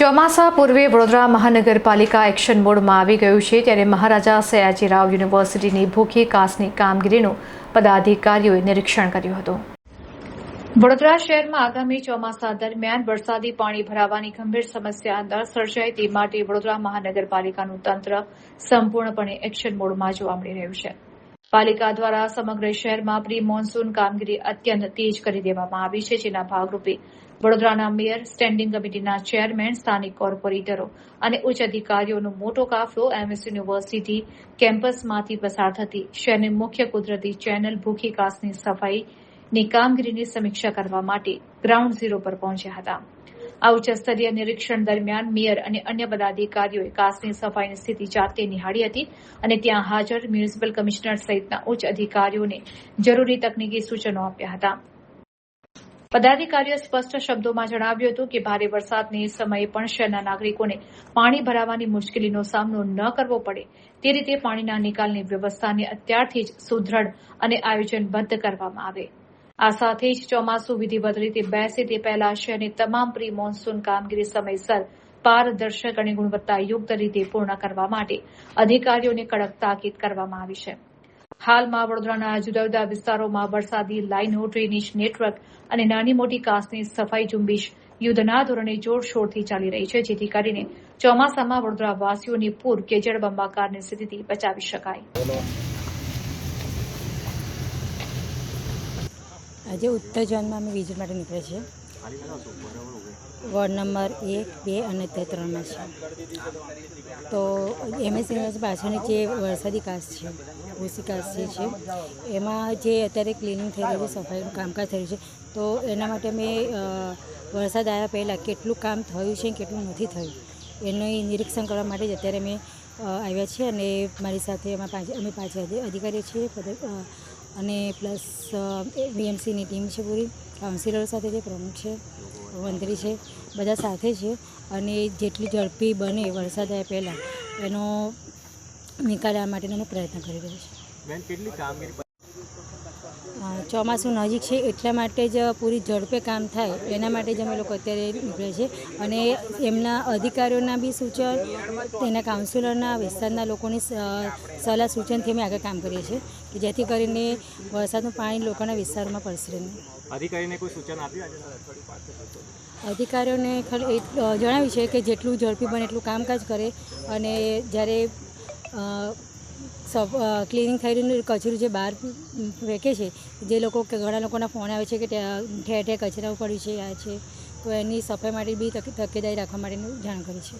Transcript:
ચોમાસા પૂર્વે વડોદરા મહાનગરપાલિકા એક્શન મોડમાં આવી ગયું છે ત્યારે મહારાજા સયાજીરાવ યુનિવર્સિટીની ભૂખી કાસની કામગીરીનું પદાધિકારીઓએ નિરીક્ષણ કર્યું હતું। વડોદરા શહેરમાં આગામી ચોમાસા દરમિયાન વરસાદી પાણી ભરાવાની ગંભીર સમસ્યા ન સર્જાય તે માટે વડોદરા મહાનગરપાલિકાનું તંત્ર સંપૂર્ણપણે એક્શન મોડમાં જોવા મળી રહ્યું છે। પાલિકા દ્વારા સમગ્ર શહેરમાં પ્રી મોન્સૂન કામગીરી અત્યંત તેજ કરી દેવામાં આવી છે, જેના ભાગરૂપે વડોદરાના મેયર, સ્ટેન્ડિંગ કમિટીના ચેરમેન, સ્થાનિક કોર્પોરેટરો અને ઉચ્ચ અધિકારીઓનો મોટો કાફલો એમએસ યુનિવર્સિટી કેમ્પસમાંથી પસાર થતી શહેરની મુખ્ય કુદરતી ચેનલ ભૂખી કાસની સફાઈની કામગીરીની સમીક્ષા કરવા માટે ગ્રાઉન્ડ ઝીરો પર પહોંચ્યા હતા। આ ઉચ્ચ સ્તરીય નિરીક્ષણ દરમિયાન મેયર અને અન્ય પદાધિકારીઓએ કાસની સફાઈની સ્થિતિ જાતે નિહાળી હતી અને ત્યાં હાજર મ્યુનિસિપલ કમિશનર સહિતના ઉચ્ચ અધિકારીઓને જરૂરી તકનીકી સૂચનો આપ્યા હતા। પદાધિકારીઓએ સ્પષ્ટ શબ્દોમાં જણાવ્યું હતું કે ભારે વરસાદને સમયે પણ શહેરના નાગરિકોને પાણી ભરાવાની મુશ્કેલીનો સામનો ન કરવો પડે તે રીતે પાણીના નિકાલની વ્યવસ્થાને અત્યારથી જ સુદૃઢ અને આયોજનબદ્ધ કરવામાં આવે। આ સાથે જ ચોમાસું વિધિવત રીતે બેસે તે પહેલા શહેરની તમામ પ્રી મોન્સૂન કામગીરી સમયસર, પારદર્શક અને ગુણવત્તાયુક્ત રીતે પૂર્ણ કરવા માટે અધિકારીઓને કડક તાકીદ કરવામાં આવી છે। હાલમાં વડોદરાના જુદા જુદા વિસ્તારોમાં વરસાદી લાઇનો, ડ્રેનેજ નેટવર્ક અને નાની મોટી કાસની સફાઈ ઝુંબેશ યુદ્ધના ધોરણે જોરશોરથી ચાલી રહી છે, જેથી કરીને ચોમાસામાં વડોદરાવાસીઓની પૂર કે જળબંબાકારની સ્થિતિથી બચાવી શકાય। આજે ઉત્તર ઝોનમાં અમે વિઝિટ માટે નીકળે છીએ। વોર્ડ નંબર 1, 2 અને 3 છે। તો એમએસ યુનિવર્સિટી પાછળની જે વરસાદી કાસ છે, ભૂસી કાસ જે છે, એમાં જે અત્યારે ક્લિનિંગ થઈ રહ્યું છે, સફાઈનું કામકાજ થયું છે, તો એના માટે અમે વરસાદ આવ્યા પહેલાં કેટલું કામ થયું છે કેટલું નથી થયું એનું નિરીક્ષણ કરવા માટે જ અત્યારે અમે આવ્યા છીએ। અને મારી સાથે અમે 5 અધિકારીઓ છીએ અને પ્લસ બીએમસીની ટીમ છે, પૂરી કાઉન્સિલરો સાથે છે, પ્રમુખ છે, મંત્રી છે, બધા સાથે છે અને જેટલી ઝડપી બને વરસાદ આવ્યા પહેલાં એનો નિકાલ માટેનો પ્રયત્ન કરી રહ્યો છે। ચોમાસું નજીક છે એટલા માટે જ પૂરી ઝડપે કામ થાય એના માટે જ અમે લોકો અત્યારે નીકળે છે અને એમના અધિકારીઓના બી સૂચન, તેના કાઉન્સિલરના, વિસ્તારના લોકોની સલાહ સૂચનથી અમે આગળ કામ કરીએ છીએ કે જેથી કરીને વરસાદનું પાણી લોકોના વિસ્તારોમાં પડશે નહીં। અધિકારીને કોઈ સૂચન આપ્યું? અધિકારીઓને ખાલી જણાવ્યું છે કે જેટલું ઝડપી બને એટલું કામકાજ કરે અને જ્યારે ક્લિનિંગ થઈ રહ્યું કચરું જે બહાર ફેંકે છે, જે લોકો ઘણા લોકોના ફોન આવે છે કે ઠેર ઠેર કચરા પડ્યું છે, આ છે, તો એની સફાઈ માટે બી તકેદારી રાખવા માટેની જાણ કરી છે।